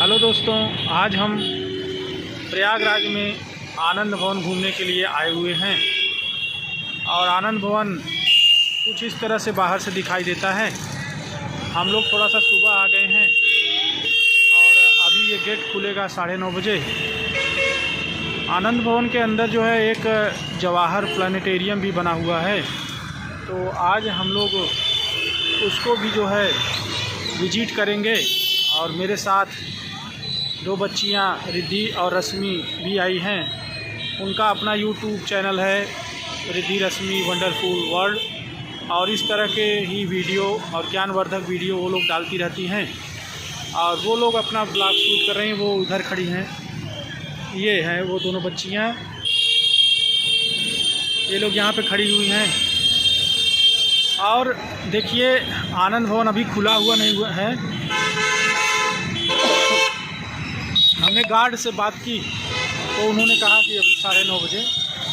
Hello दोस्तों, आज हम प्रयागराज में आनंद भवन घूमने के लिए आए हुए हैं। और आनंद भवन कुछ इस तरह से बाहर से दिखाई देता है। हम लोग थोड़ा सा सुबह आ गए हैं और अभी ये गेट खुलेगा 9:30 बजे। आनंद भवन के अंदर जो है एक जवाहर प्लानिटेरियम भी बना हुआ है, तो आज हम लोग उसको भी जो है विजिट करेंगे। और मेरे साथ 2 बच्चियां रिद्धि और रश्मि भी आई हैं। उनका अपना यूट्यूब चैनल है रिद्धि रश्मि वंडरफुल वर्ल्ड, और इस तरह के ही वीडियो और ज्ञानवर्धक वीडियो वो लोग डालती रहती हैं। और वो लोग अपना ब्लॉग शूट कर रही हैं, वो उधर खड़ी हैं। ये हैं वो दोनों बच्चियां, ये लोग यहाँ पे खड़ी हुई हैं। और देखिए, आनंद भवन अभी खुला हुआ नहीं हुआ है। हमने गार्ड से बात की तो उन्होंने कहा कि अभी 9:30 बजे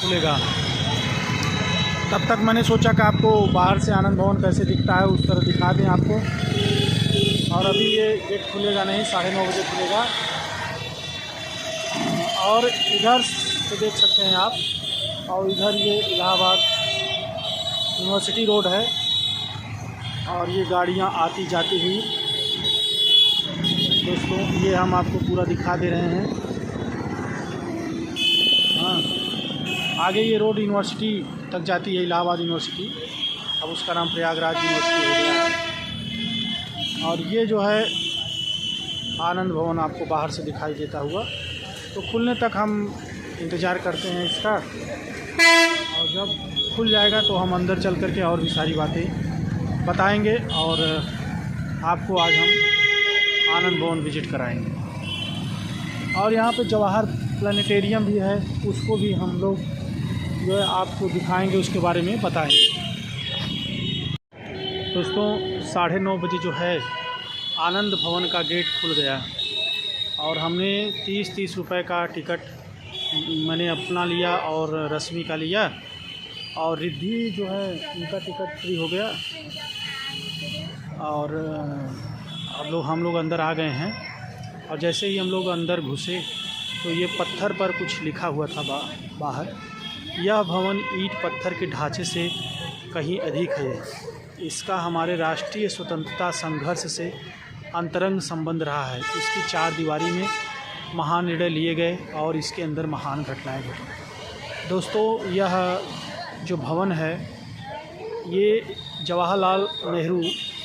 खुलेगा। तब तक मैंने सोचा कि आपको बाहर से आनंद भवन कैसे दिखता है उस तरह दिखा दें आपको। और अभी ये गेट खुलेगा नहीं, 9:30 बजे खुलेगा। और इधर से देख सकते हैं आप, और इधर ये इलाहाबाद यूनिवर्सिटी रोड है और ये गाड़ियाँ आती जाती हुई। दोस्तों, ये हम आपको पूरा दिखा दे रहे हैं। हाँ, आगे ये रोड यूनिवर्सिटी तक जाती है, इलाहाबाद यूनिवर्सिटी। अब उसका नाम प्रयागराज यूनिवर्सिटी हो गया है। और ये जो है आनंद भवन आपको बाहर से दिखाई देता हुआ। तो खुलने तक हम इंतज़ार करते हैं इसका, और जब खुल जाएगा तो हम अंदर चल कर के और भी सारी बातें बताएंगे और आपको आज हम आनंद भवन विजिट कराएंगे। और यहाँ पे जवाहर प्लानिटेरियम भी है, उसको भी हम लोग जो है आपको दिखाएंगे, उसके बारे में बताएंगे। दोस्तों, 9:30 बजे जो है आनंद भवन का गेट खुल गया और हमने 30 रुपए का टिकट मैंने अपना लिया और रश्मि का लिया, और रिद्धि जो है उनका टिकट फ्री हो गया। और अब हम लोग अंदर आ गए हैं। और जैसे ही हम लोग अंदर घुसे तो ये पत्थर पर कुछ लिखा हुआ था बाहर। यह भवन ईंट पत्थर के ढांचे से कहीं अधिक है। इसका हमारे राष्ट्रीय स्वतंत्रता संघर्ष से अंतरंग संबंध रहा है। इसकी 4 दीवारी में महान निर्णय लिए गए और इसके अंदर महान घटनाएं घटी। दोस्तों, यह जो भवन है ये जवाहरलाल नेहरू,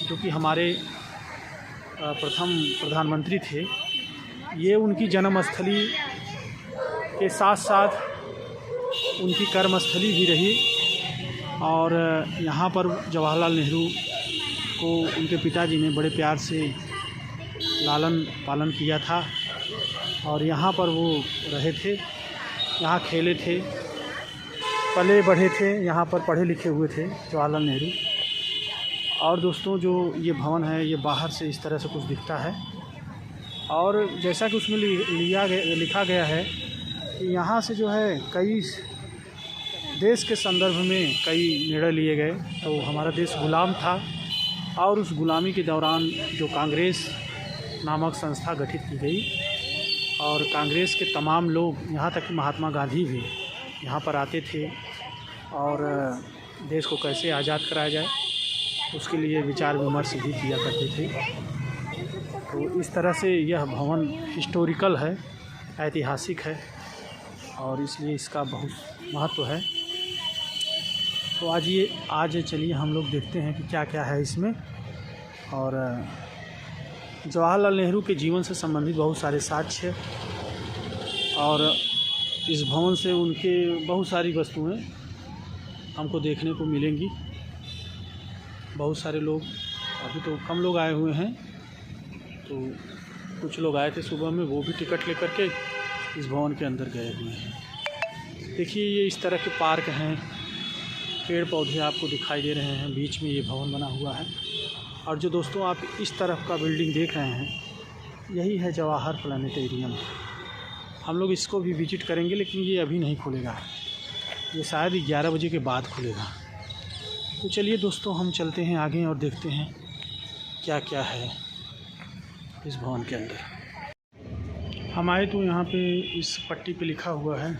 जो कि हमारे प्रथम प्रधानमंत्री थे, ये उनकी जन्मस्थली के साथ साथ उनकी कर्मस्थली भी रही। और यहाँ पर जवाहरलाल नेहरू को उनके पिताजी ने बड़े प्यार से लालन पालन किया था और यहाँ पर वो रहे थे, यहाँ खेले थे, पले बढ़े थे, यहाँ पर पढ़े लिखे हुए थे जवाहरलाल नेहरू। और दोस्तों, जो ये भवन है ये बाहर से इस तरह से कुछ दिखता है। और जैसा कि उसमें लिखा गया है कि यहाँ से जो है कई देश के संदर्भ में कई निर्णय लिए गए। तो हमारा देश गुलाम था और उस गुलामी के दौरान जो कांग्रेस नामक संस्था गठित की गई, और कांग्रेस के तमाम लोग, यहाँ तक कि महात्मा गांधी भी यहाँ पर आते थे और देश को कैसे आज़ाद कराया जाए उसके लिए विचार विमर्श भी किया करते थे। तो इस तरह से यह भवन हिस्टोरिकल है, ऐतिहासिक है, और इसलिए इसका बहुत महत्व है। तो आज चलिए हम लोग देखते हैं कि क्या क्या है इसमें। और जवाहरलाल नेहरू के जीवन से संबंधित बहुत सारे साक्ष्य और इस भवन से उनके बहुत सारी वस्तुएं हमको देखने को मिलेंगी। बहुत सारे लोग, अभी तो कम लोग आए हुए हैं, तो कुछ लोग आए थे सुबह में, वो भी टिकट लेकर के इस भवन के अंदर गए हुए हैं। देखिए, ये इस तरह के पार्क हैं, पेड़ पौधे आपको दिखाई दे रहे हैं, बीच में ये भवन बना हुआ है। और जो दोस्तों आप इस तरफ का बिल्डिंग देख रहे हैं, यही है जवाहर प्लानिटेरियम। हम लोग इसको भी विजिट करेंगे, लेकिन ये अभी नहीं खुलेगा, ये शायद 11 बजे के बाद खुलेगा। तो चलिए दोस्तों, हम चलते हैं आगे और देखते हैं क्या क्या है इस भवन के अंदर। हम आए तो यहाँ पे इस पट्टी पे लिखा हुआ है,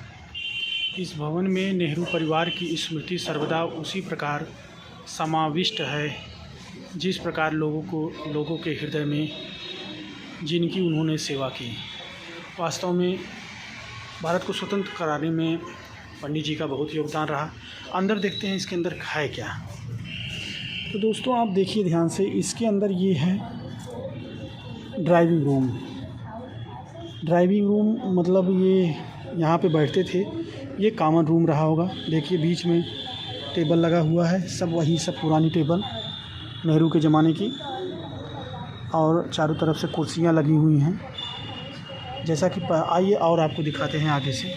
इस भवन में नेहरू परिवार की स्मृति सर्वदा उसी प्रकार समाविष्ट है जिस प्रकार लोगों के हृदय में जिनकी उन्होंने सेवा की। वास्तव में भारत को स्वतंत्र कराने में पंडित जी का बहुत योगदान रहा। अंदर देखते हैं इसके अंदर है क्या। तो दोस्तों आप देखिए ध्यान से, इसके अंदर ये है ड्राइविंग रूम। ड्राइविंग रूम मतलब ये यहाँ पे बैठते थे, ये कॉमन रूम रहा होगा। देखिए बीच में टेबल लगा हुआ है, सब वही सब पुरानी टेबल नेहरू के ज़माने की, और चारों तरफ से कुर्सियाँ लगी हुई हैं। जैसा कि आइए और आपको दिखाते हैं आगे से।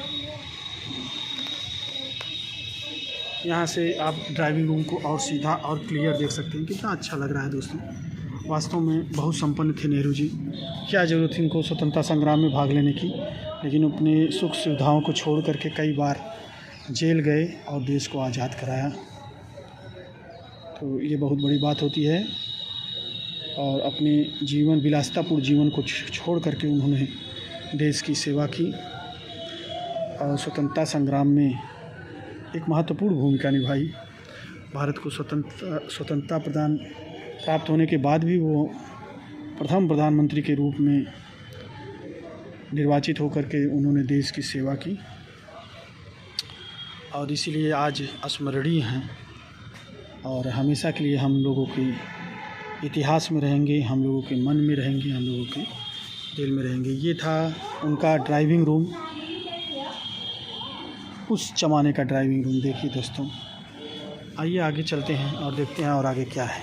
यहाँ से आप ड्राइविंग रूम को और सीधा और क्लियर देख सकते हैं। कितना अच्छा लग रहा है दोस्तों। वास्तव में बहुत संपन्न थे नेहरू जी। क्या ज़रूरत थी उनको स्वतंत्रता संग्राम में भाग लेने की, लेकिन अपने सुख सुविधाओं को छोड़ करके कई बार जेल गए और देश को आज़ाद कराया। तो ये बहुत बड़ी बात होती है। और अपने जीवन विलासितापूर्ण जीवन को छोड़ करके उन्होंने देश की सेवा की और स्वतंत्रता संग्राम में एक महत्वपूर्ण भूमिका निभाई। भारत को स्वतंत्रता प्राप्त होने के बाद भी वो प्रथम प्रधानमंत्री के रूप में निर्वाचित होकर के उन्होंने देश की सेवा की, और इसीलिए आज स्मरणीय हैं और हमेशा के लिए हम लोगों के इतिहास में रहेंगे, हम लोगों के मन में रहेंगे, हम लोगों के दिल में रहेंगे। ये था उनका ड्राइविंग रूम, उस ज़माने का ड्राइविंग रूम। देखिए दोस्तों, आइए आगे चलते हैं और देखते हैं और आगे क्या है।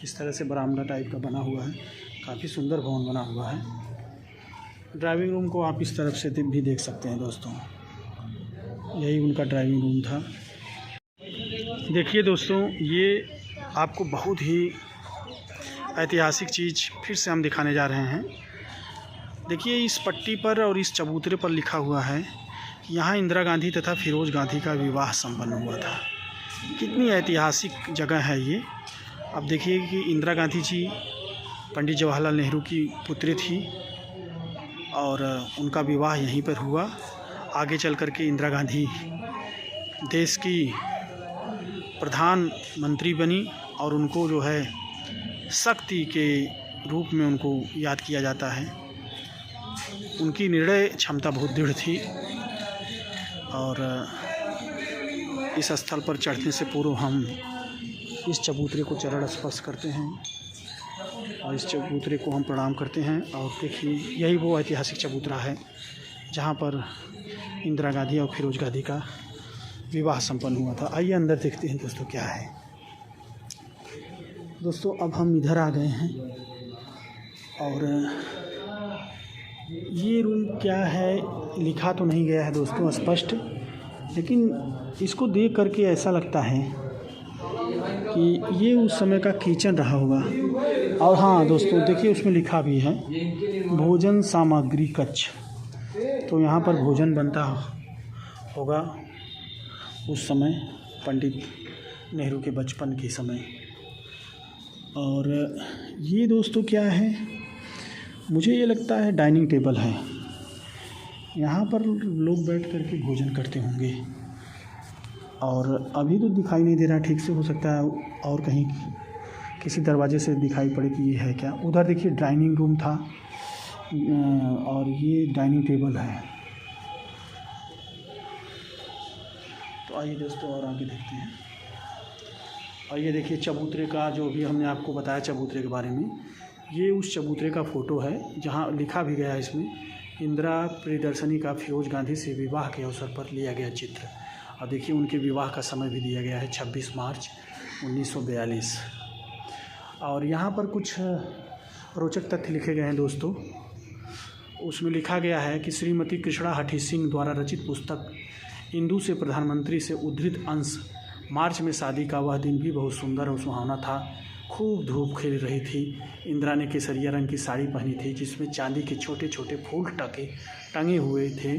इस तरह से बरामदा टाइप का बना हुआ है, काफ़ी सुंदर भवन बना हुआ है। ड्राइविंग रूम को आप इस तरफ से भी देख सकते हैं दोस्तों। यही उनका ड्राइविंग रूम था। देखिए दोस्तों, ये आपको बहुत ही ऐतिहासिक चीज़ फिर से हम दिखाने जा रहे हैं। देखिए इस पट्टी पर और इस चबूतरे पर लिखा हुआ है कि यहाँ इंदिरा गांधी तथा फिरोज़ गांधी का विवाह संपन्न हुआ था। कितनी ऐतिहासिक जगह है ये। अब देखिए कि इंदिरा गांधी जी पंडित जवाहरलाल नेहरू की पुत्री थी और उनका विवाह यहीं पर हुआ। आगे चल कर के इंदिरा गांधी देश की प्रधानमंत्री बनी और उनको जो है शक्ति के रूप में उनको याद किया जाता है। उनकी निर्णय क्षमता बहुत दृढ़ थी और इस स्थल पर चढ़ने से पूर्व हम इस चबूतरे को चरण स्पर्श करते हैं और इस चबूतरे को हम प्रणाम करते हैं। और देखिए यही वो ऐतिहासिक चबूतरा है जहाँ पर इंदिरा गांधी और फिरोज़ गांधी का विवाह संपन्न हुआ था। आइए अंदर देखते हैं दोस्तों क्या है। दोस्तों अब हम इधर आ गए हैं और ये रूम क्या है लिखा तो नहीं गया है दोस्तों स्पष्ट, लेकिन इसको देख करके ऐसा लगता है कि ये उस समय का किचन रहा होगा। और हाँ दोस्तों देखिए उसमें लिखा भी है भोजन सामग्री कक्ष। तो यहाँ पर भोजन बनता होगा उस समय पंडित नेहरू के बचपन के समय। और ये दोस्तों क्या है, मुझे ये लगता है डाइनिंग टेबल है। यहाँ पर लोग बैठ कर के भोजन करते होंगे और अभी तो दिखाई नहीं दे रहा ठीक से, हो सकता है और कहीं किसी दरवाजे से दिखाई पड़े कि ये है क्या। उधर देखिए डाइनिंग रूम था और ये डाइनिंग टेबल है। तो आइए दोस्तों और आगे देखते हैं। और ये देखिए चबूतरे का जो भी हमने आपको बताया चबूतरे के बारे में, ये उस चबूतरे का फ़ोटो है जहाँ लिखा भी गया है इसमें इंदिरा प्रियदर्शनी का फिरोज़ गांधी से विवाह के अवसर पर लिया गया चित्र। और देखिए उनके विवाह का समय भी दिया गया है 26 मार्च 1942। और यहाँ पर कुछ रोचक तथ्य लिखे गए हैं दोस्तों। उसमें लिखा गया है कि श्रीमती कृष्णा हठी सिंह द्वारा रचित पुस्तक इंदु से प्रधानमंत्री से उद्धृत अंश मार्च में शादी का वह दिन भी बहुत सुंदर और सुहावना था। खूब धूप खिल रही थी। इंदिरा ने केसरिया रंग की साड़ी पहनी थी जिसमें चांदी के छोटे छोटे फूल टंगे हुए थे।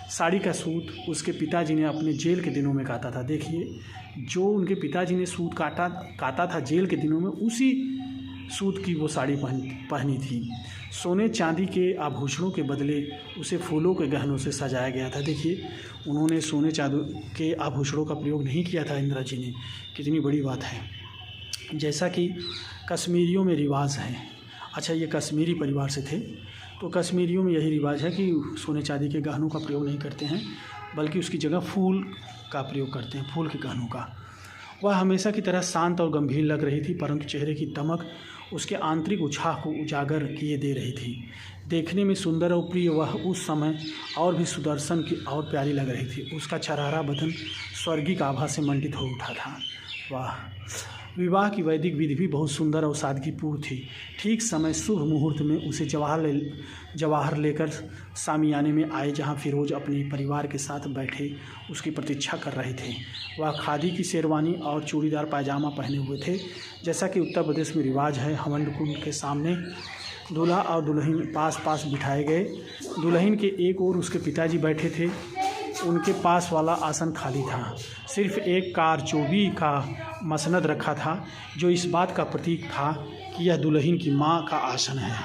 साड़ी का सूत उसके पिताजी ने अपने जेल के दिनों में काता था। देखिए जो उनके पिताजी ने सूत काता था जेल के दिनों में, उसी सूत की वो साड़ी पहनी थी। सोने चांदी के आभूषणों के बदले उसे फूलों के गहनों से सजाया गया था। देखिए, उन्होंने सोने चांदी के आभूषणों का प्रयोग नहीं किया था इंदिरा जी ने, कितनी बड़ी बात है। जैसा कि कश्मीरियों में रिवाज है, अच्छा ये कश्मीरी परिवार से थे, तो कश्मीरियों में यही रिवाज है कि सोने चांदी के गहनों का प्रयोग नहीं करते हैं, बल्कि उसकी जगह फूल का प्रयोग करते हैं, फूल के गहनों का। वह हमेशा की तरह शांत और गंभीर लग रही थी, परंतु चेहरे की दमक उसके आंतरिक उत्साह को उजागर किए दे रही थी। देखने में सुंदर और प्रिय वह उस समय और भी सुदर्शन की और प्यारी लग रही थी। उसका छरहरा बदन स्वर्गीय आभा से मंडित हो उठा था। वाह! विवाह की वैदिक विधि भी बहुत सुंदर और सादगीपूर्ण थी। ठीक समय शुभ मुहूर्त में उसे जवाहर लेकर सामियाने में आए, जहां फिरोज अपने परिवार के साथ बैठे उसकी प्रतीक्षा कर रहे थे। वह खादी की शेरवानी और चूड़ीदार पायजामा पहने हुए थे। जैसा कि उत्तर प्रदेश में रिवाज है, हवन कुंड के सामने दूल्हा और दुल्हन पास पास बिठाए गए। दुल्हन के एक ओर उसके पिताजी बैठे थे, उनके पास वाला आसन खाली था। सिर्फ एक कारचौबी का मसनद रखा था, जो इस बात का प्रतीक था कि यह दुल्हन की माँ का आसन है,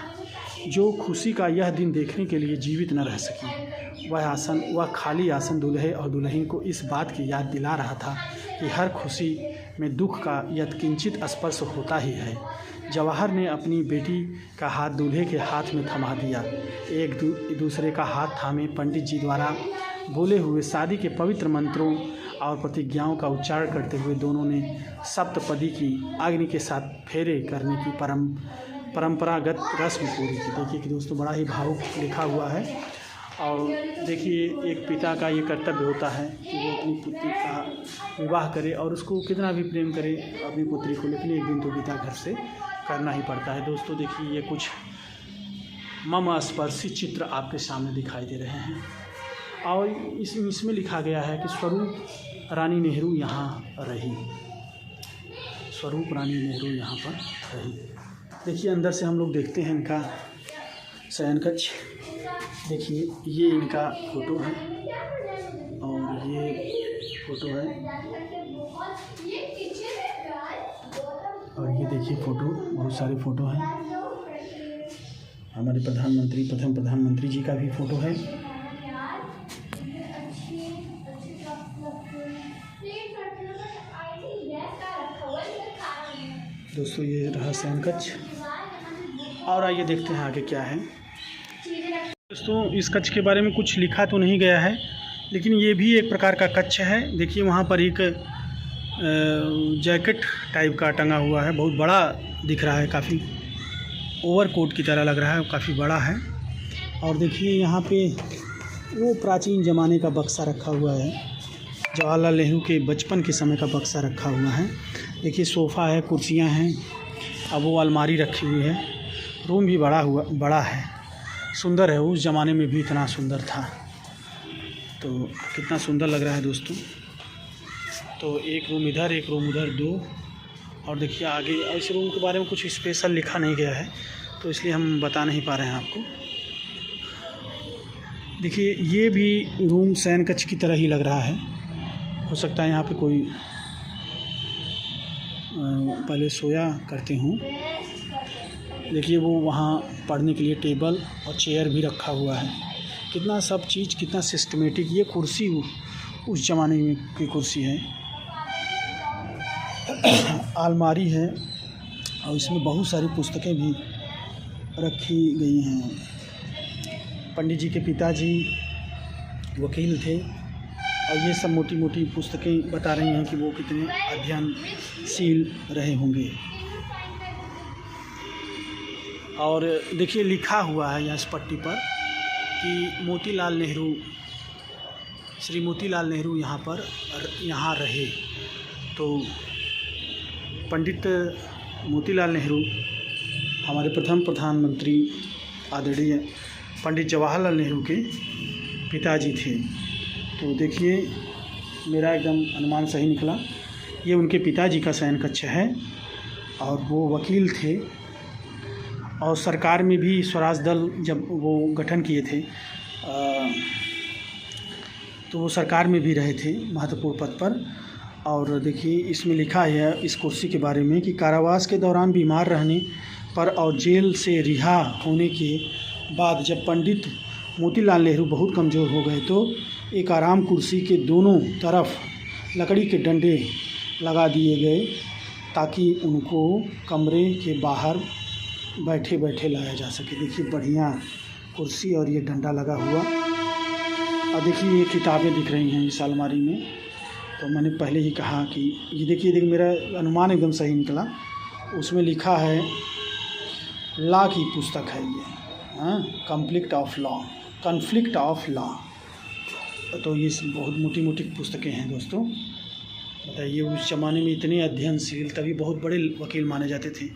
जो खुशी का यह दिन देखने के लिए जीवित न रह सकी। वह खाली आसन दूल्हे और दुल्हन को इस बात की याद दिला रहा था कि हर खुशी में दुख का यत्किंचित स्पर्श होता ही है। जवाहर ने अपनी बेटी का हाथ दूल्हे के हाथ में थमा दिया। एक दूसरे का हाथ थामे पंडित जी द्वारा बोले हुए शादी के पवित्र मंत्रों और प्रतिज्ञाओं का उच्चारण करते हुए दोनों ने सप्तपदी की अग्नि के साथ फेरे करने की परंपरागत रस्म पूरी की। देखिए कि दोस्तों, बड़ा ही भावुक लिखा हुआ है। और देखिए, एक पिता का ये कर्तव्य होता है कि वो अपनी पुत्री का विवाह करे, और उसको कितना भी प्रेम करे अपनी पुत्री को, लेकिन एक दिन तो पिता घर से करना ही पड़ता है। दोस्तों देखिए, ये कुछ मर्मस्पर्शी चित्र आपके सामने दिखाई दे रहे हैं, और इसमें लिखा गया है कि स्वरूप रानी नेहरू यहाँ रही, स्वरूप रानी नेहरू यहाँ पर रही। देखिए, अंदर से हम लोग देखते हैं इनका शयन कक्ष। देखिए, ये इनका फ़ोटो है और ये फ़ोटो है, और ये देखिए फ़ोटो, बहुत सारे फ़ोटो हैं। हमारे प्रथम प्रधानमंत्री जी का भी फ़ोटो है। दोस्तों, ये रहा शयन कक्ष, और आइए देखते हैं आगे क्या है। दोस्तों, इस कक्ष के बारे में कुछ लिखा तो नहीं गया है, लेकिन ये भी एक प्रकार का कक्ष है। देखिए, वहाँ पर एक जैकेट टाइप का टंगा हुआ है, बहुत बड़ा दिख रहा है, काफ़ी ओवरकोट की तरह लग रहा है, काफ़ी बड़ा है। और देखिए, यहाँ पे वो प्राचीन ज़माने का बक्सा रखा हुआ है, जवाहरलाल नेहरू के बचपन के समय का बक्सा रखा हुआ है। देखिए, सोफ़ा है, कुर्सियाँ हैं, अब वो अलमारी रखी हुई है। रूम भी बड़ा है, सुंदर है, उस ज़माने में भी इतना सुंदर था, तो कितना सुंदर लग रहा है दोस्तों। तो एक रूम इधर, एक रूम उधर, दो। और देखिए आगे, इस रूम के बारे में कुछ स्पेशल लिखा नहीं गया है, तो इसलिए हम बता नहीं पा रहे हैं आपको। देखिए, ये भी रूम शयन कक्ष की तरह ही लग रहा है, हो सकता है यहाँ पे कोई पहले सोया करते हों। देखिए, वो वहाँ पढ़ने के लिए टेबल और चेयर भी रखा हुआ है। कितना सब चीज़, कितना सिस्टमेटिक। ये कुर्सी उस ज़माने में की कुर्सी है। अलमारी है, और इसमें बहुत सारी पुस्तकें भी रखी गई हैं। पंडित जी के पिताजी वकील थे, और ये सब मोटी मोटी पुस्तकें बता रही हैं कि वो कितने अध्ययनशील रहे होंगे। और देखिए, लिखा हुआ है यहाँ इस पट्टी पर कि मोतीलाल नेहरू, श्री मोतीलाल नेहरू यहाँ रहे। तो पंडित मोतीलाल नेहरू हमारे प्रथम प्रधानमंत्री आदरणीय पंडित जवाहरलाल नेहरू के पिताजी थे। तो देखिए, मेरा एकदम अनुमान सही निकला, ये उनके पिताजी का शयन कक्ष है, और वो वकील थे, और सरकार में भी स्वराज दल जब वो गठन किए थे, तो वो सरकार में भी रहे थे महत्वपूर्ण पद पर। और देखिए, इसमें लिखा है इस कुर्सी के बारे में कि कारावास के दौरान बीमार रहने पर और जेल से रिहा होने के बाद जब पंडित मोतीलाल नेहरू बहुत कमज़ोर हो गए तो एक आराम कुर्सी के दोनों तरफ लकड़ी के डंडे लगा दिए गए ताकि उनको कमरे के बाहर बैठे बैठे लाया जा सके। देखिए बढ़िया कुर्सी और ये डंडा लगा हुआ। और देखिए ये किताबें दिख रही हैं इस अलमारी में। तो मैंने पहले ही कहा कि ये देखिए मेरा अनुमान एकदम सही निकला। उसमें लिखा है लॉ की पुस्तक है ये, हाँ, कॉन्फ्लिक्ट ऑफ लॉ। तो ये बहुत मोटी मोटी पुस्तकें हैं दोस्तों। बताइए उस ज़माने में इतने अध्ययनशील, तभी बहुत बड़े वकील माने जाते थे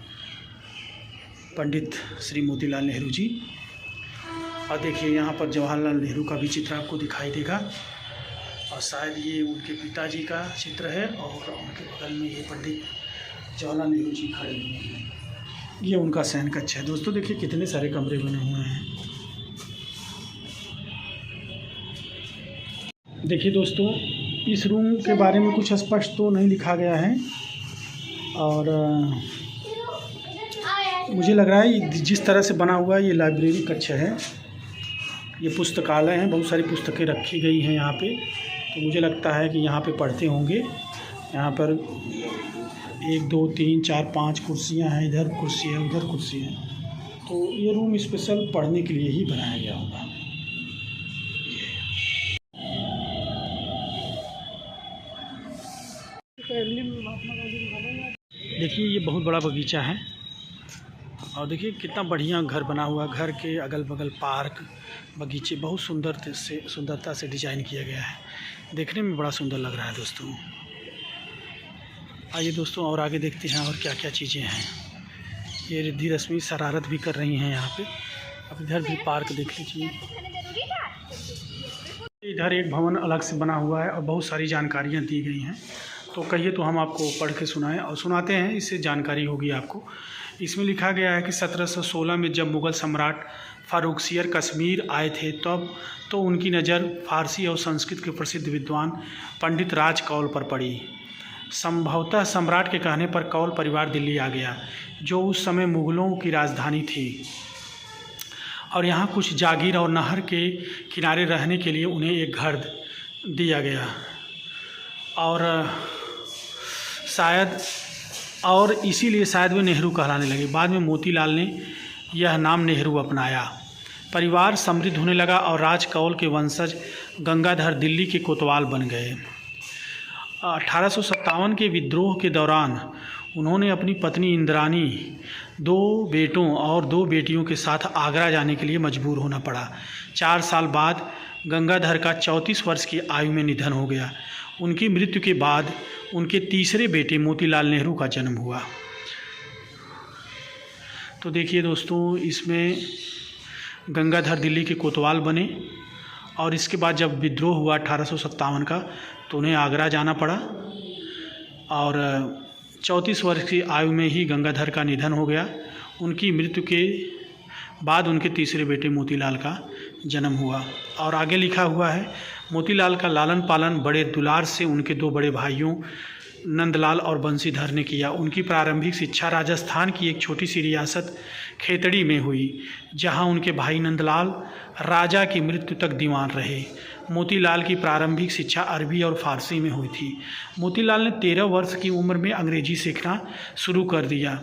पंडित श्री मोतीलाल नेहरू जी। और देखिए यहाँ पर जवाहरलाल नेहरू का भी चित्र आपको दिखाई देगा और शायद ये उनके पिताजी का चित्र है और उनके बगल में ये पंडित जवाहरलाल नेहरू जी खड़े हुए हैं। ये उनका शयन कक्ष है दोस्तों। देखिए कितने सारे कमरे बने हुए हैं। देखिए दोस्तों इस रूम के बारे में कुछ स्पष्ट तो नहीं लिखा गया है और मुझे लग रहा है जिस तरह से बना हुआ है ये लाइब्रेरी कक्ष है, ये पुस्तकालय है। बहुत सारी पुस्तकें रखी गई हैं यहाँ पे। तो मुझे लगता है कि यहाँ पे पढ़ते होंगे। यहाँ पर 1 2 3 4 5 कुर्सियाँ हैं, इधर कुर्सी है उधर कुर्सी है। तो ये रूम स्पेशल पढ़ने के लिए ही बनाया गया होगा। देखिए ये बहुत बड़ा बगीचा है और देखिए कितना बढ़िया घर बना हुआ। घर के अगल बगल पार्क, बगीचे बहुत सुंदरता से डिज़ाइन किया गया है। देखने में बड़ा सुंदर लग रहा है दोस्तों। आइए दोस्तों और आगे देखते हैं और क्या क्या चीज़ें हैं। ये रिद्धि रश्मि शरारत भी कर रही हैं यहाँ पे। अब इधर भी पार्क देख लीजिए। इधर एक भवन अलग से बना हुआ है और बहुत सारी जानकारियाँ दी गई हैं। तो कहिए तो हम आपको पढ़ के सुनाएं और सुनाते हैं, इससे जानकारी होगी आपको। इसमें लिखा गया है कि 1716 में जब मुग़ल सम्राट फारुखसियर कश्मीर आए थे तब तो उनकी नज़र फ़ारसी और संस्कृत के प्रसिद्ध विद्वान पंडित राज कौल पर पड़ी। संभवतः सम्राट के कहने पर कौल परिवार दिल्ली आ गया, जो उस समय मुग़लों की राजधानी थी, और यहाँ कुछ जागीर और नहर के किनारे रहने के लिए उन्हें एक घर दिया गया। और इसीलिए शायद वे नेहरू कहलाने लगे। बाद में मोतीलाल ने यह नाम नेहरू अपनाया। परिवार समृद्ध होने लगा और राज कौल के वंशज गंगाधर दिल्ली के कोतवाल बन गए। 1857 के विद्रोह के दौरान उन्होंने अपनी पत्नी इंद्रानी, 2 बेटों और 2 बेटियों के साथ आगरा जाने के लिए मजबूर होना पड़ा। 4 साल बाद गंगाधर का 34 वर्ष की आयु में निधन हो गया। उनकी मृत्यु के बाद उनके तीसरे बेटे मोतीलाल नेहरू का जन्म हुआ। तो देखिए दोस्तों इसमें गंगाधर दिल्ली के कोतवाल बने और इसके बाद जब विद्रोह हुआ 1857 का तो उन्हें आगरा जाना पड़ा और 34 वर्ष की आयु में ही गंगाधर का निधन हो गया। उनकी मृत्यु के बाद उनके तीसरे बेटे मोतीलाल का जन्म हुआ। और आगे लिखा हुआ है, मोतीलाल का लालन पालन बड़े दुलार से उनके 2 बड़े भाइयों नंदलाल और बंसीधर ने किया। उनकी प्रारंभिक शिक्षा राजस्थान की एक छोटी सी रियासत खेतड़ी में हुई, जहां उनके भाई नंदलाल राजा की मृत्यु तक दीवान रहे। मोतीलाल की प्रारंभिक शिक्षा अरबी और फारसी में हुई थी। मोतीलाल ने 13 वर्ष की उम्र में अंग्रेजी सीखना शुरू कर दिया।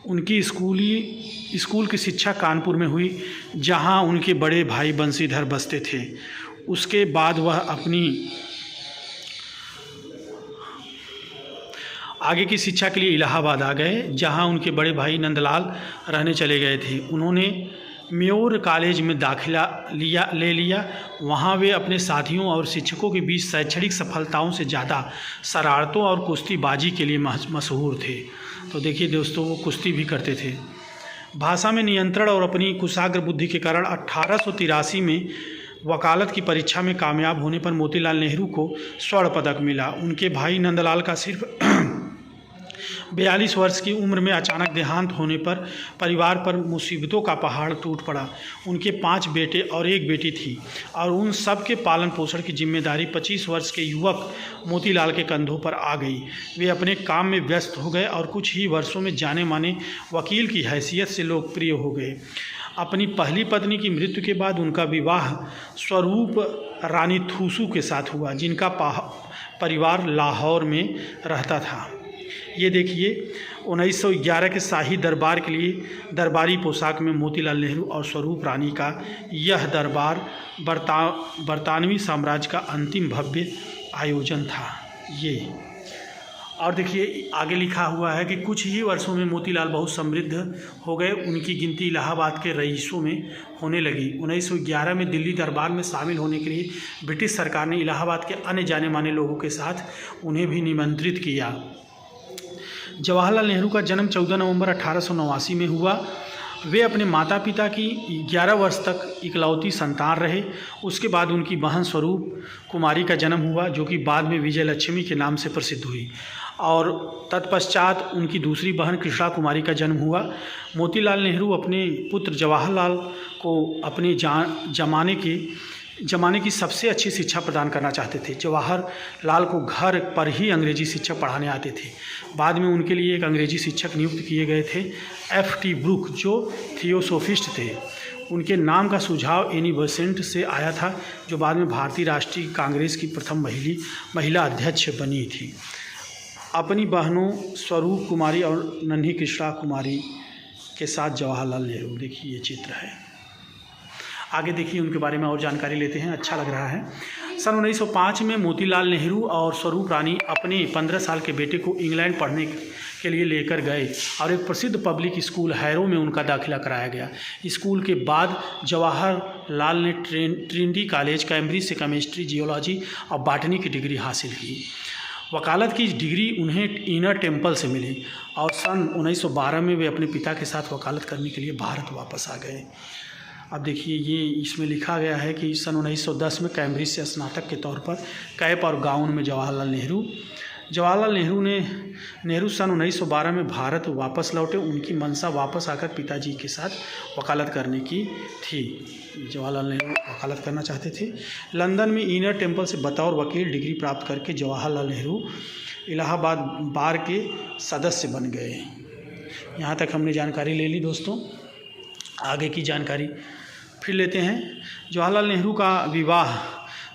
उनकी स्कूल की शिक्षा कानपुर में हुई, जहां उनके बड़े भाई बंसीधर बसते थे। उसके बाद वह अपनी आगे की शिक्षा के लिए इलाहाबाद आ गए, जहां उनके बड़े भाई नंदलाल रहने चले गए थे। उन्होंने म्योर कॉलेज में दाखिला ले लिया। वहां वे अपने साथियों और शिक्षकों के बीच शैक्षणिक सफलताओं से ज़्यादा शरारतों और कुश्तीबाजी के लिए मशहूर थे। तो देखिए दोस्तों वो कुश्ती भी करते थे। भाषा में नियंत्रण और अपनी कुशाग्र बुद्धि के कारण 1883 में वकालत की परीक्षा में कामयाब होने पर मोतीलाल नेहरू को स्वर्ण पदक मिला। उनके भाई नंदलाल का सिर्फ 42 वर्ष की उम्र में अचानक देहांत होने पर परिवार पर मुसीबतों का पहाड़ टूट पड़ा। उनके 5 बेटे और 1 बेटी थी और उन सब के पालन पोषण की जिम्मेदारी 25 वर्ष के युवक मोतीलाल के कंधों पर आ गई। वे अपने काम में व्यस्त हो गए और कुछ ही वर्षों में जाने माने वकील की हैसियत से लोकप्रिय हो गए। अपनी पहली पत्नी की मृत्यु के बाद उनका विवाह स्वरूप रानी थूसू के साथ हुआ, जिनका परिवार लाहौर में रहता था। ये देखिए 1911 के शाही दरबार के लिए दरबारी पोशाक में मोतीलाल नेहरू और स्वरूप रानी का यह दरबार बरतानवी साम्राज्य का अंतिम भव्य आयोजन था ये। और देखिए आगे लिखा हुआ है कि कुछ ही वर्षों में मोतीलाल बहुत समृद्ध हो गए। उनकी गिनती इलाहाबाद के रईसों में होने लगी। 1911 में दिल्ली दरबार में शामिल होने के लिए ब्रिटिश सरकार ने इलाहाबाद के अन्य जाने माने लोगों के साथ उन्हें भी निमंत्रित किया। जवाहरलाल नेहरू का जन्म 14 नवंबर 1889 में हुआ। वे अपने माता पिता की 11 वर्ष तक इकलौती संतान रहे। उसके बाद उनकी बहन स्वरूप कुमारी का जन्म हुआ, जो कि बाद में विजय लक्ष्मी के नाम से प्रसिद्ध हुई, और तत्पश्चात उनकी दूसरी बहन कृष्णा कुमारी का जन्म हुआ। मोतीलाल नेहरू अपने पुत्र जवाहरलाल को अपने ज़माने की सबसे अच्छी शिक्षा प्रदान करना चाहते थे। जवाहरलाल को घर पर ही अंग्रेजी शिक्षक पढ़ाने आते थे। बाद में उनके लिए एक अंग्रेजी शिक्षक नियुक्त किए गए थे, F.T. ब्रूक, जो थियोसोफिस्ट थे। उनके नाम का सुझाव एनी बेसेंट से आया था, जो बाद में भारतीय राष्ट्रीय कांग्रेस की प्रथम महिला अध्यक्ष बनी थी। अपनी बहनों स्वरूप कुमारी और नन्ही कृष्णा कुमारी के साथ जवाहरलाल नेहरू, देखिए ये चित्र है। आगे देखिए उनके बारे में और जानकारी लेते हैं, अच्छा लग रहा है। सन 1905 में मोतीलाल नेहरू और स्वरूप रानी अपने 15 साल के बेटे को इंग्लैंड पढ़ने के लिए लेकर गए और एक प्रसिद्ध पब्लिक स्कूल हैरो में उनका दाखिला कराया गया। स्कूल के बाद जवाहरलाल ने ट्रिनिटी कॉलेज कैम्ब्रिज से केमिस्ट्री, जियोलॉजी और बॉटनी की डिग्री हासिल की। वकालत की डिग्री उन्हें इनर टेम्पल से मिली और सन 1912 में वे अपने पिता के साथ वकालत करने के लिए भारत वापस आ गए। अब देखिए ये इसमें लिखा गया है कि सन 1910 में कैम्ब्रिज से स्नातक के तौर पर कैप और गाउन में जवाहरलाल नेहरू सन 1912 में भारत वापस लौटे। उनकी मंशा वापस आकर पिताजी के साथ वकालत करने की थी। जवाहरलाल नेहरू वकालत करना चाहते थे। लंदन में इनर टेम्पल से बतौर वकील डिग्री प्राप्त करके जवाहरलाल नेहरू इलाहाबाद बार के सदस्य बन गए। यहाँ तक हमने जानकारी ले ली दोस्तों। आगे की जानकारी फिर लेते हैं। जवाहरलाल नेहरू का विवाह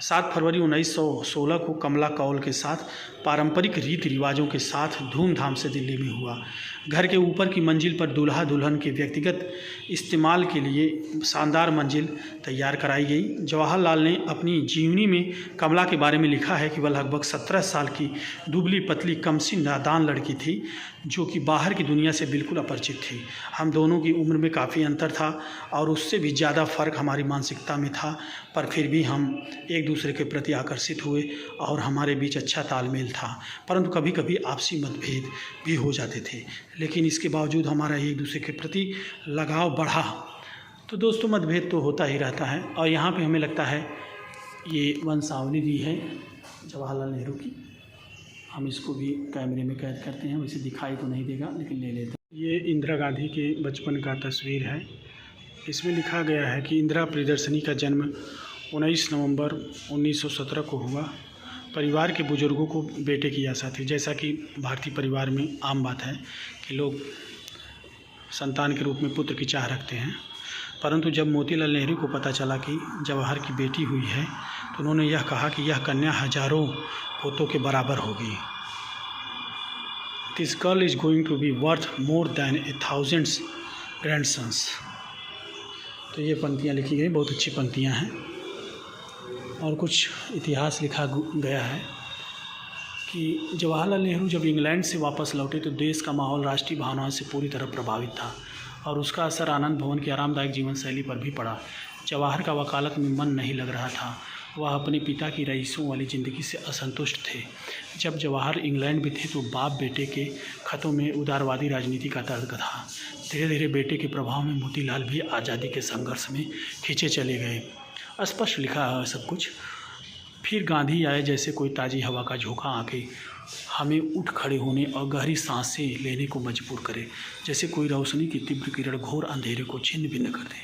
7 फरवरी 1916 को कमला कौल के साथ पारंपरिक रीति रिवाजों के साथ धूमधाम से दिल्ली में हुआ। घर के ऊपर की मंजिल पर दूल्हा दुल्हन के व्यक्तिगत इस्तेमाल के लिए शानदार मंजिल तैयार कराई गई। जवाहरलाल ने अपनी जीवनी में कमला के बारे में लिखा है कि वह लगभग 17 साल की दुबली पतली कमसी नादान लड़की थी, जो कि बाहर की दुनिया से बिल्कुल अपरिचित थी। हम दोनों की उम्र में काफ़ी अंतर था और उससे भी ज़्यादा फ़र्क हमारी मानसिकता में था, पर फिर भी हम एक दूसरे के प्रति आकर्षित हुए और हमारे बीच अच्छा तालमेल था। परंतु कभी कभी आपसी मतभेद भी हो जाते थे, लेकिन इसके बावजूद हमारा एक दूसरे के प्रति लगाव बढ़ा। तो दोस्तों मतभेद तो होता ही रहता है। और यहाँ पे हमें लगता है ये वंशावली दी है जवाहरलाल नेहरू की। हम इसको भी कैमरे में कैद करते हैं, वैसे दिखाई तो नहीं देगा लेकिन ले लेते हैं। ये इंदिरा गांधी के बचपन का तस्वीर है। इसमें लिखा गया है कि इंदिरा प्रियदर्शनी का जन्म 19 नवंबर 1917 को हुआ। परिवार के बुजुर्गों को बेटे की आशा थी। जैसा कि भारतीय परिवार में आम बात है कि लोग संतान के रूप में पुत्र की चाह रखते हैं, परंतु जब मोतीलाल नेहरू को पता चला कि जवाहर की बेटी हुई है तो उन्होंने यह कहा कि यह कन्या हजारों पोतों के बराबर होगी। This girl is going to be worth more than 1000 grandsons. तो ये पंक्तियाँ लिखी गई, बहुत अच्छी पंक्तियाँ हैं। और कुछ इतिहास लिखा गया है कि जवाहरलाल नेहरू जब इंग्लैंड से वापस लौटे तो देश का माहौल राष्ट्रीय भावनाओं से पूरी तरह प्रभावित था और उसका असर आनंद भवन की आरामदायक जीवन शैली पर भी पड़ा। जवाहर का वकालत में मन नहीं लग रहा था। वह अपने पिता की रईसों वाली ज़िंदगी से असंतुष्ट थे। जब जवाहर इंग्लैंड में थे तो बाप बेटे के खतों में उदारवादी राजनीति का तर्क था। धीरे धीरे बेटे के प्रभाव में मोतीलाल भी आज़ादी के संघर्ष में खींचे चले गए। स्पष्ट लिखा है सब कुछ। फिर गांधी आए जैसे कोई ताज़ी हवा का झोंका आके हमें उठ खड़े होने और गहरी सांसें लेने को मजबूर करे। जैसे कोई रोशनी की तीव्र किरण घोर अंधेरे को छिन्न भिन्न कर दे।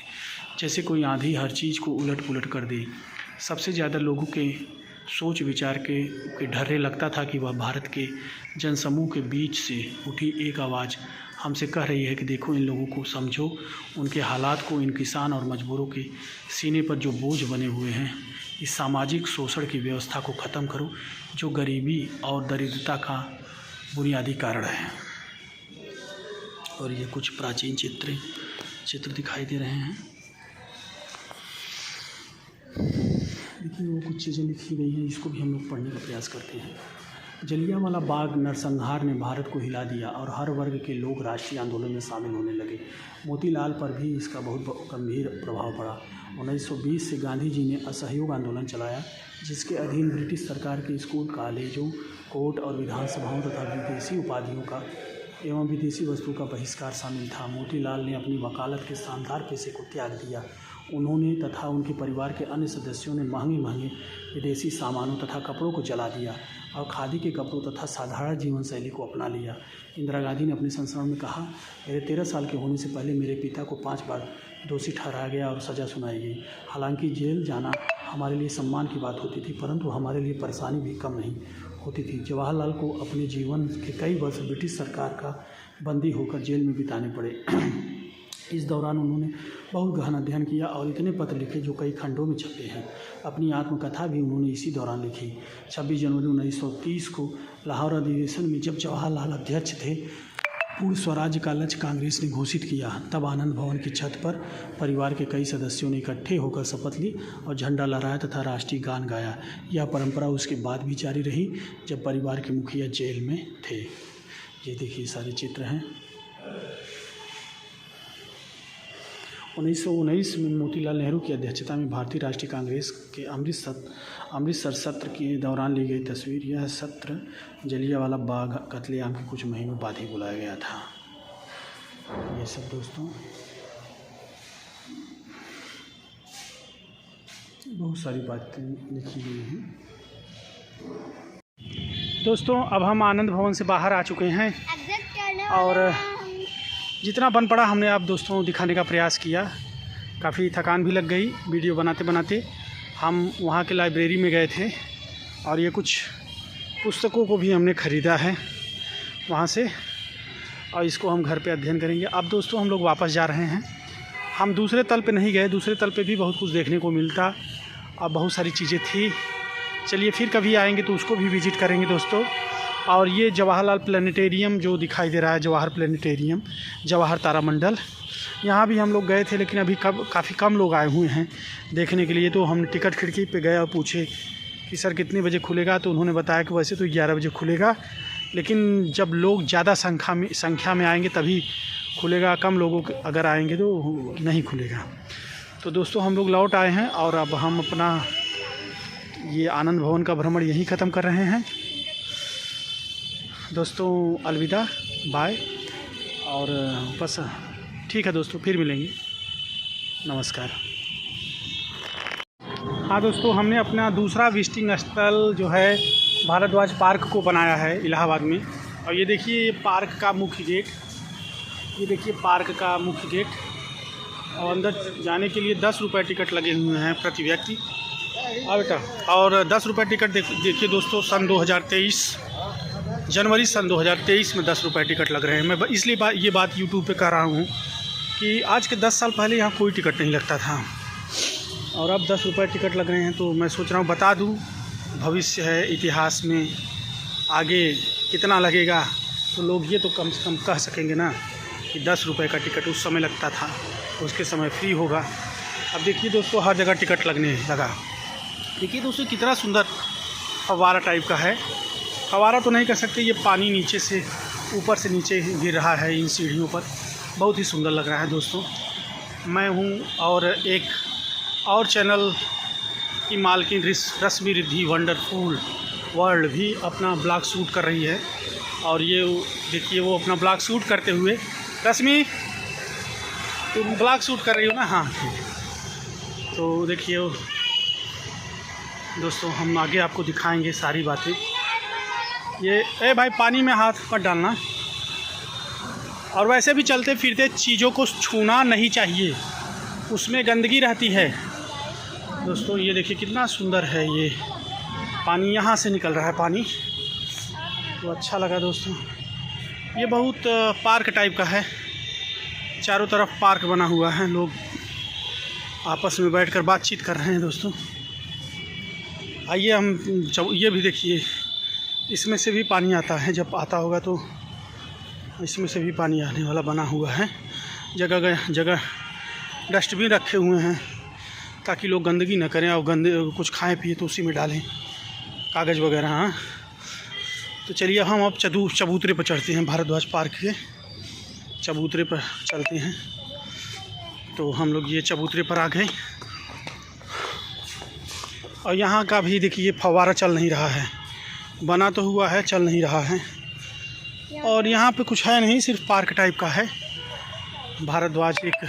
जैसे कोई आंधी हर चीज़ को उलट पुलट कर दे। सबसे ज़्यादा लोगों के सोच विचार के ढर्रे लगता था कि वह भारत के जनसमूह के बीच से उठी एक आवाज़ हमसे कह रही है कि देखो, इन लोगों को समझो, उनके हालात को, इन किसान और मजदूरों के सीने पर जो बोझ बने हुए हैं, इस सामाजिक शोषण की व्यवस्था को ख़त्म करो जो गरीबी और दरिद्रता का बुनियादी कारण है। और ये कुछ प्राचीन चित्र दिखाई दे रहे हैं। देखिए वो कुछ चीज़ें लिखी गई हैं, इसको भी हम लोग पढ़ने का प्रयास करते हैं। जलियांवाला बाग नरसंहार ने भारत को हिला दिया और हर वर्ग के लोग राष्ट्रीय आंदोलन में शामिल होने लगे। मोतीलाल पर भी इसका बहुत गंभीर प्रभाव पड़ा। 1920 से गांधी जी ने असहयोग आंदोलन चलाया, जिसके अधीन ब्रिटिश सरकार के स्कूल, कॉलेजों, कोर्ट और विधानसभाओं तथा विदेशी उपाधियों का एवं विदेशी वस्तुओं का बहिष्कार शामिल था। मोतीलाल ने अपनी वकालत के शानदार पेशे को त्याग दिया। उन्होंने तथा उनके परिवार के अन्य सदस्यों ने महंगे विदेशी सामानों तथा कपड़ों को जला दिया और खादी के कपड़ों तथा साधारण जीवन शैली को अपना लिया। इंदिरा गांधी ने अपने संस्मरण में कहा, मेरे 13 साल के होने से पहले मेरे पिता को 5 बार दोषी ठहराया गया और सज़ा सुनाई गई। हालांकि जेल जाना हमारे लिए सम्मान की बात होती थी, परंतु हमारे लिए परेशानी भी कम नहीं होती थी। जवाहरलाल को अपने जीवन के कई वर्ष ब्रिटिश सरकार का बंदी होकर जेल में बिताने पड़े। इस दौरान उन्होंने बहुत गहन अध्ययन किया और इतने पत्र लिखे जो कई खंडों में छपे हैं। अपनी आत्मकथा भी उन्होंने इसी दौरान लिखी। 26 जनवरी 1930 को लाहौर अधिवेशन में जब जवाहरलाल अध्यक्ष थे, पूर्ण स्वराज्य का लक्ष्य कांग्रेस ने घोषित किया। तब आनंद भवन की छत पर परिवार के कई सदस्यों ने इकट्ठे होकर शपथ ली और झंडा लहराया तथा राष्ट्रीय गान गाया। यह परंपरा उसके बाद भी जारी रही जब परिवार के मुखिया जेल में थे। ये देखिए सारे चित्र हैं। 1919 में मोतीलाल नेहरू की अध्यक्षता में भारतीय राष्ट्रीय कांग्रेस के अमृतसर सत्र के दौरान ली गई तस्वीर। यह सत्र जलियांवाला बाग कत्लेआम के कुछ महीनों बाद ही बुलाया गया था। ये सब दोस्तों बहुत सारी बातें लिखी गई हैं। दोस्तों अब हम आनंद भवन से बाहर आ चुके हैं और जितना बन पड़ा हमने आप दोस्तों दिखाने का प्रयास किया। काफ़ी थकान भी लग गई वीडियो बनाते बनाते। हम वहाँ के लाइब्रेरी में गए थे और ये कुछ पुस्तकों को भी हमने ख़रीदा है वहाँ से और इसको हम घर पे अध्ययन करेंगे। अब दोस्तों हम लोग वापस जा रहे हैं। हम दूसरे तल पे नहीं गए, दूसरे तल पे भी बहुत कुछ देखने को मिलता और बहुत सारी चीज़ें थी। चलिए फिर कभी आएंगे तो उसको भी विज़िट करेंगे दोस्तों। और ये जवाहरलाल प्लानिटेरियम जो दिखाई दे रहा है, जवाहर प्लानिटेरियम, जवाहर तारामंडल, यहाँ भी हम लोग गए थे, लेकिन अभी काफ़ी कम लोग आए हुए हैं देखने के लिए। तो हमने टिकट खिड़की पे गए और पूछे कि सर कितने बजे खुलेगा, तो उन्होंने बताया कि वैसे तो 11 बजे खुलेगा, लेकिन जब लोग ज़्यादा संख्या में आएंगे तभी खुलेगा, कम लोगों अगर आएंगे तो नहीं खुलेगा। तो दोस्तों हम लोग लौट आए हैं और अब हम अपना ये आनंद भवन का भ्रमण यहीं ख़त्म कर रहे हैं। दोस्तों अलविदा, बाय। और बस ठीक है दोस्तों, फिर मिलेंगे, नमस्कार। हाँ दोस्तों, हमने अपना दूसरा विजिटिंग स्थल जो है भारद्वाज पार्क को बनाया है इलाहाबाद में। और ये देखिए पार्क का मुख्य गेट, ये देखिए पार्क का मुख्य गेट। और अंदर जाने के लिए 10 रुपये टिकट लगे हुए हैं प्रति व्यक्ति। बेटा, और 10 रुपये टिकट देखिए दोस्तों, सन 2023 जनवरी सन 2023 में 10 रुपये टिकट लग रहे हैं। मैं इसलिए ये बात यूट्यूब पे कर रहा हूँ कि आज के 10 साल पहले यहाँ कोई टिकट नहीं लगता था और अब 10 रुपये टिकट लग रहे हैं। तो मैं सोच रहा हूँ बता दूँ, भविष्य है, इतिहास में आगे कितना लगेगा तो लोग ये तो कम से कम कह सकेंगे ना कि 10 रुपये का टिकट उस समय लगता था, उसके समय फ्री होगा। अब देखिए दोस्तों हर जगह टिकट लगने लगा। देखिए दोस्तों कितना सुंदर फव्वारा टाइप का है। फव्वारा तो नहीं कह सकते, ये पानी नीचे से ऊपर से नीचे गिर रहा है इन सीढ़ियों पर। बहुत ही सुंदर लग रहा है दोस्तों। मैं हूँ और एक और चैनल की मालकिन रश्मि रिद्धि वंडरफुल वर्ल्ड भी अपना ब्लॉग शूट कर रही है। और ये देखिए वो अपना ब्लॉग शूट करते हुए, रश्मि तुम ब्लॉग शूट कर रही हो ना? हाँ, तो देखिए दोस्तों हम आगे आपको दिखाएंगे सारी बातें। ये ए भाई पानी में हाथ मत डालना। और वैसे भी चलते फिरते चीज़ों को छूना नहीं चाहिए, उसमें गंदगी रहती है। दोस्तों ये देखिए कितना सुंदर है, ये पानी यहाँ से निकल रहा है पानी, तो अच्छा लगा दोस्तों। ये बहुत पार्क टाइप का है, चारों तरफ पार्क बना हुआ है, लोग आपस में बैठकर बातचीत कर रहे हैं। दोस्तों आइए हम ये भी देखिए, इसमें से भी पानी आता है, जब आता होगा तो इसमें से भी पानी आने वाला बना हुआ है। जगह जगह डस्टबिन रखे हुए हैं ताकि लोग गंदगी न करें और कुछ खाएं पिए तो उसी में डालें कागज़ वगैरह। हाँ तो चलिए हम अब चबूतरे पर चढ़ते हैं, भारद्वाज पार्क के चबूतरे पर चलते हैं। तो हम लोग ये चबूतरे पर आ गए और यहाँ का भी देखिए फव्वारा चल नहीं रहा है, बना तो हुआ है चल नहीं रहा है। और यहाँ पे कुछ है नहीं, सिर्फ पार्क टाइप का है। भारद्वाज एक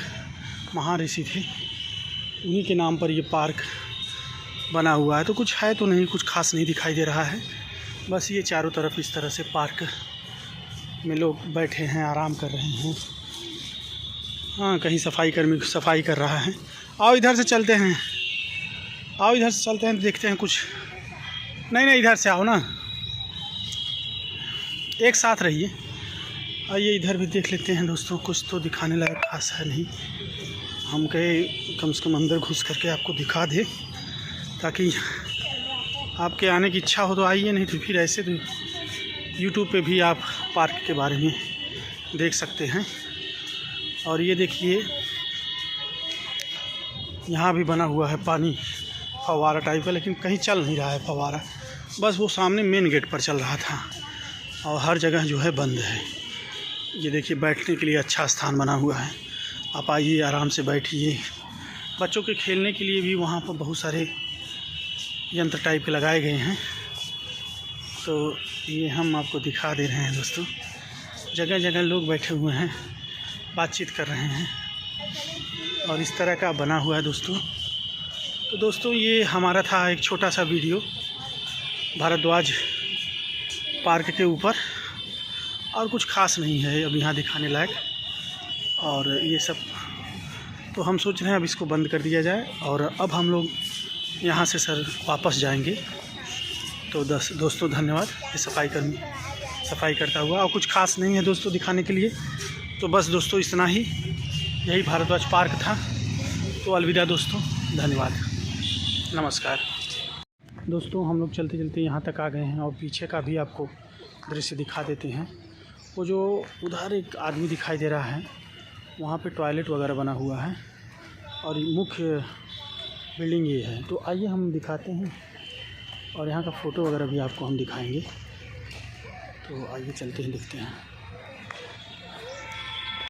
महर्षि थे, उन्हीं के नाम पर ये पार्क बना हुआ है। तो कुछ है तो नहीं, कुछ खास नहीं दिखाई दे रहा है। बस ये चारों तरफ इस तरह से पार्क में लोग बैठे हैं, आराम कर रहे हैं। हाँ कहीं सफाई कर्मी सफाई कर रहा है। आओ इधर से चलते हैं, आओ इधर से चलते हैं, देखते हैं कुछ। नहीं इधर से आओ ना, एक साथ रहिए। आइए इधर भी देख लेते हैं दोस्तों, कुछ तो दिखाने लायक खास है नहीं। हम कहे कम से कम अंदर घुस करके आपको दिखा दे, ताकि आपके आने की इच्छा हो तो आइए, नहीं तो फिर ऐसे तो यूट्यूब पे भी आप पार्क के बारे में देख सकते हैं। और ये देखिए यहाँ भी बना हुआ है पानी फव्वारा टाइप का, लेकिन कहीं चल नहीं रहा है फव्वारा, बस वो सामने मेन गेट पर चल रहा था और हर जगह जो है बंद है। ये देखिए बैठने के लिए अच्छा स्थान बना हुआ है, आप आइए आराम से बैठिए। बच्चों के खेलने के लिए भी वहाँ पर बहुत सारे यंत्र टाइप के लगाए गए हैं। तो ये हम आपको दिखा दे रहे हैं दोस्तों, जगह जगह लोग बैठे हुए हैं, बातचीत कर रहे हैं और इस तरह का बना हुआ है दोस्तों। तो दोस्तों ये हमारा था एक छोटा सा वीडियो भारद्वाज पार्क के ऊपर, और कुछ खास नहीं है अब यहाँ दिखाने लायक। और ये सब तो हम सोच रहे हैं अब इसको बंद कर दिया जाए, और अब हम लोग यहाँ से सर वापस जाएंगे। तो दोस्तों धन्यवाद। ये सफाई करता हुआ, और कुछ खास नहीं है दोस्तों दिखाने के लिए। तो बस दोस्तों इतना ही, यही भारद्वाज पार्क था। तो अलविदा दोस्तों, धन्यवाद, नमस्कार। दोस्तों हम लोग चलते चलते यहाँ तक आ गए हैं और पीछे का भी आपको दृश्य दिखा देते हैं। वो जो उधर एक आदमी दिखाई दे रहा है, वहाँ पे टॉयलेट वगैरह बना हुआ है और मुख्य बिल्डिंग ये है। तो आइए हम दिखाते हैं और यहाँ का फ़ोटो वगैरह भी आपको हम दिखाएंगे। तो आइए चलते हैं, देखते हैं।